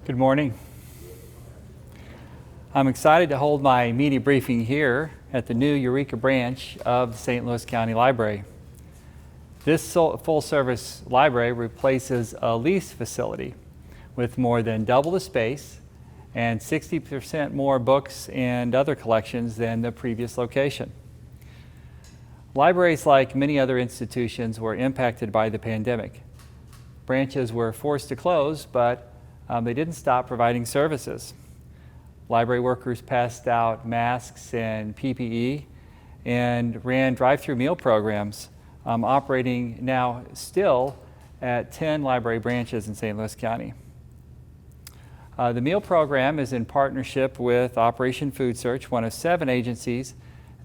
Good morning. I'm excited to hold my media briefing here at the new Eureka Branch of the St. Louis County Library. This full-service library replaces a leased facility with more than double the space and 60% more books and other collections than the previous location. Libraries, like many other institutions, were impacted by the pandemic. Branches were forced to close, but they didn't stop providing services. Library workers passed out masks and PPE and ran drive-through meal programs, operating now still at 10 library branches in St. Louis County. The meal program is in partnership with Operation Food Search, one of 7 agencies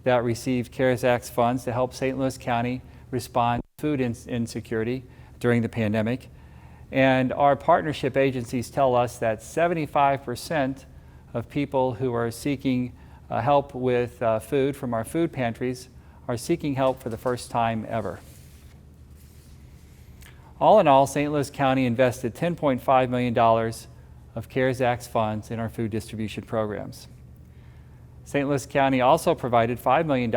that received CARES Act funds to help St. Louis County respond to food insecurity during the pandemic. And our partnership agencies tell us that 75% of people who are seeking help with food from our food pantries are seeking help for the first time ever. All in all, St. Louis County invested $10.5 million of CARES Act funds in our food distribution programs. St. Louis County also provided $5 million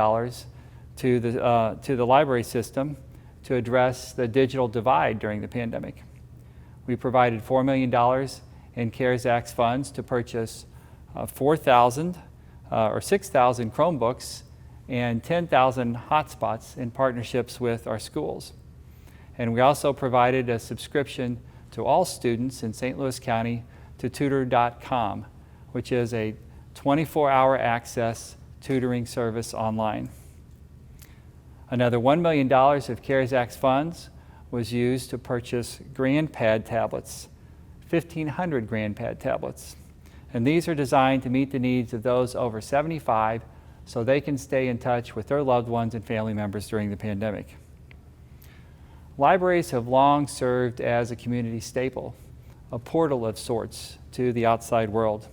to the library system to address the digital divide during the pandemic. We provided $4 million in CARES Act funds to purchase 6,000 Chromebooks and 10,000 hotspots in partnerships with our schools. And we also provided a subscription to all students in St. Louis County to tutor.com, which is a 24-hour access tutoring service online. Another $1 million of CARES Act funds was used to purchase GrandPad tablets, 1,500 GrandPad tablets. And these are designed to meet the needs of those over 75 so they can stay in touch with their loved ones and family members during the pandemic. Libraries have long served as a community staple, a portal of sorts to the outside world.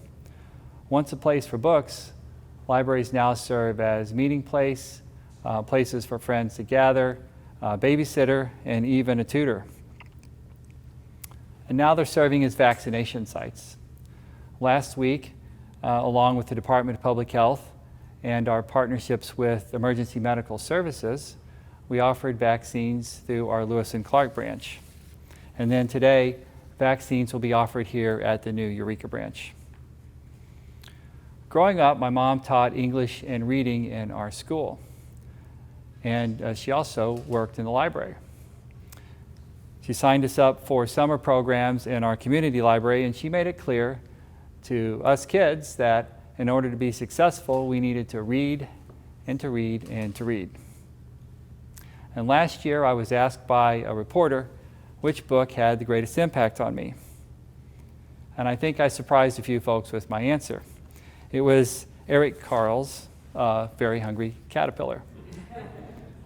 Once a place for books, libraries now serve as meeting place, places for friends to gather, a babysitter, and even a tutor. And now they're serving as vaccination sites. Last week, along with the Department of Public Health and our partnerships with Emergency Medical Services, we offered vaccines through our Lewis and Clark branch. And then today, vaccines will be offered here at the new Eureka branch. Growing up, my mom taught English and reading in our school. And she also worked in the library. She signed us up for summer programs in our community library, and she made it clear to us kids that in order to be successful, we needed to read and to read and to read. And last year, I was asked by a reporter which book had the greatest impact on me. And I think I surprised a few folks with my answer. It was Eric Carle's Very Hungry Caterpillar,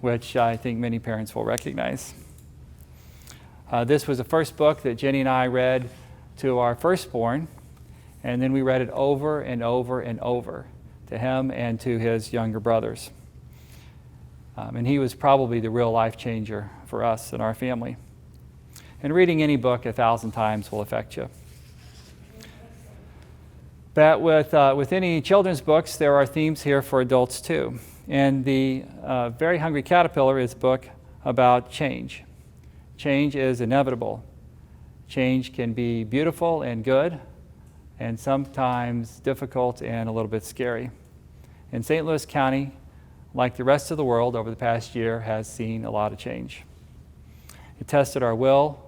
which I think many parents will recognize. This was the first book that Jenny and I read to our firstborn, and then we read it over and over and over to him and to his younger brothers. And he was probably the real life changer for us and our family. And reading any book 1,000 times will affect you. But with any children's books, there are themes here for adults too. And the Very Hungry Caterpillar is a book about change. Change is inevitable. Change can be beautiful and good, and sometimes difficult and a little bit scary. And St. Louis County, like the rest of the world over the past year, has seen a lot of change. It tested our will,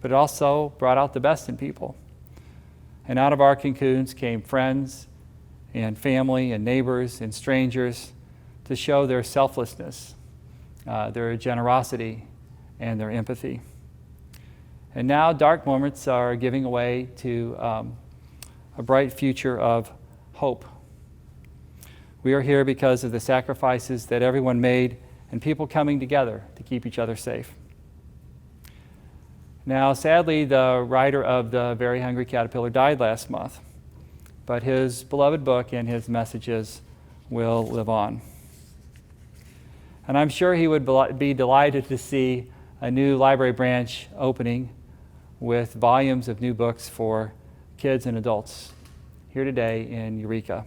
but it also brought out the best in people. And out of our cocoons came friends and family and neighbors and strangers to show their selflessness, their generosity, and their empathy. And now dark moments are giving way to a bright future of hope. We are here because of the sacrifices that everyone made and people coming together to keep each other safe. Now, sadly, the writer of The Very Hungry Caterpillar died last month, but his beloved book and his messages will live on. And I'm sure he would be delighted to see a new library branch opening with volumes of new books for kids and adults here today in Eureka.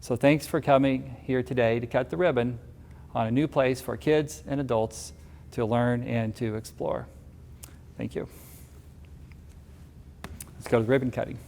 So thanks for coming here today to cut the ribbon on a new place for kids and adults to learn and to explore. Thank you. Let's go to the ribbon cutting.